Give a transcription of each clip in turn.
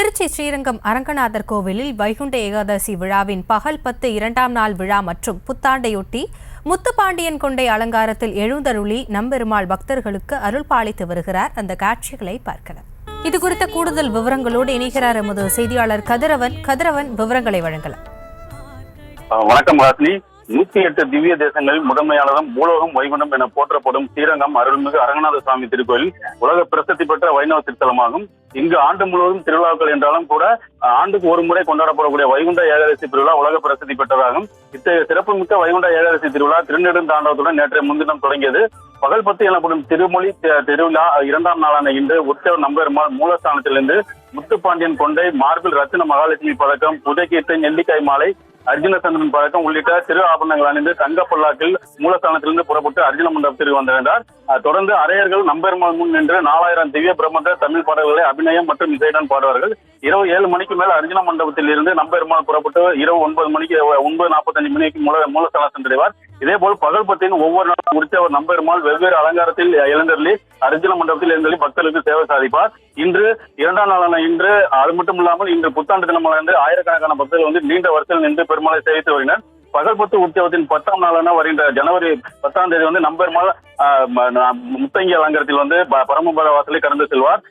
திருச்சி ஸ்ரீரங்கம் அரங்கநாதர் கோவிலில் வைகுண்ட ஏகாதசி விழாவின் பகல் 10 2ஆம் நாள் விழா மற்றும் புத்தாண்டையொட்டி முத்துப்பாண்டியன் கொண்டை அலங்காரத்தில் எழுந்தருளி நம்பெருமாள் பக்தர்களுக்கு அருள் பாலித்து வருகிறார். அந்த காட்சிகளை பார்க்கலாம். இதுகுறித்த கூடுதல் விவரங்களோடு இணைகிறார் எமது செய்தியாளர் கதிரவன் விவரங்களை வழங்கலாம். வணக்கம் ராசினி. 108 திவ்ய தேசங்களில் முதன்மையானதும் பூலோகம் வைகுண்டம் என போற்றப்படும் ஸ்ரீரங்கம் அருள்மிகு அரங்கநாத சுவாமி திருக்கோயில் உலக பிரசித்தி பெற்ற வைணவ திருத்தலமாகும். இங்கு ஆண்டு முழுவதும் திருவிழாக்கள் என்றாலும் கூட ஆண்டுக்கு ஒரு முறை கொண்டாடப்படக்கூடிய வைகுண்ட ஏகாதசி திருவிழா உலக பிரசித்தி பெற்றதாகும். இத்தகைய சிறப்புமிக்க வைகுண்ட ஏகாதசி திருவிழா திருநெடுந்தாண்டவத்துடன் நேற்றைய முன்தினம் தொடங்கியது. பகல் 10 எனப்படும் திருமொழி திருவிழா 2ஆம் நாளான இன்று உற்சவர் நம்பெருமாள் மூலஸ்தானத்திலிருந்து முத்துப்பாண்டியன் கொண்டை, மார்பில் ரத்தின மகாலட்சுமி பதக்கம், புதைக்கீர்த்தை, நெல்லிக்காய் மாலை, அர்ஜுன சந்திரன் பழக்கம் உள்ளிட்ட திரு ஆபரணங்கள் அணிந்து தங்க பல்லாக்கில் மூலஸ்தானத்திலிருந்து புறப்பட்டு அர்ஜுன மண்டபத்திற்கு வந்திருந்தார். தொடர்ந்து அரையர்கள் நம்பெருமாள் முன் நின்று 4000 திவ்ய பிரபந்த தமிழ் பாடல்களை அபிநயம் மற்றும் இசையுடன் பாடுவார்கள். இரவு 7 மணிக்கு மேல் அர்ஜுன மண்டபத்தில் இருந்து நம்பெருமாள் புறப்பட்டு இரவு 9:45 மணிக்கு மூலஸ்தானம் சென்றடைவார். இதேபோல் பகல் 10 ஒவ்வொரு நாளும் உற்சவர் நம்பெருமாள் வெவ்வேறு அலங்காரத்தில் எழுந்தருளி அர்ஜுன மண்டபத்தில் எழுந்தருளி பக்தர்களுக்கு சேவை சாதிப்பார். இன்று 2ஆம் நாளான இன்று அது மட்டும் இல்லாமல் இன்று புத்தாண்டு தினமாக ஆயிரக்கணக்கான பக்தர்கள் நீண்ட வரிசையில் நின்று பெருமாளை சேவித்து வருகின்றனர். பகல் 10 உற்சவத்தின் 10ஆம் நாளான வருகின்ற ஜனவரி 10ஆம் தேதி நம்பெருமாள் முத்தங்கி அலங்காரத்தில் பரமபத வாசலை கடந்து செல்வார்.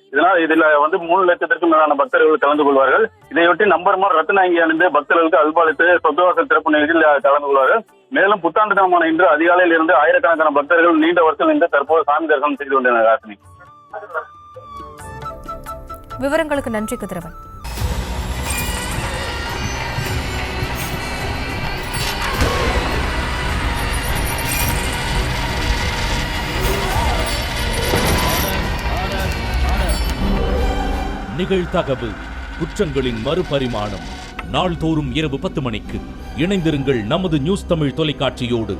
இதில் 3 லட்சத்திற்கும் மேலான பக்தர்கள் கலந்து கொள்வார்கள். இதையொட்டி நம்பெருமாள் ரத்தின அங்கி அணிந்து பக்தர்களுக்கு அல்பாளித்து சொர்க்கவாசல் திறப்பு நிகழ்ச்சியில் கலந்து கொள்வார்கள். மேலும் புத்தாண்டு தினமான இன்று அதிகாலையில் இருந்து ஆயிரக்கணக்கான பக்தர்கள் நீண்ட வரிசையில் நின்று தற்போது சாமி தரிசனம் செய்து கொண்டனர். ராசினி, விவரங்களுக்கு நன்றி கதிரவன். நிகழ்தகவு குற்றங்களின் மறுபரிமாணம் நாள்தோறும் இரவு 10 மணிக்கு இணைந்திருங்கள் நமது நியூஸ் தமிழ் தொலைக்காட்சியோடு.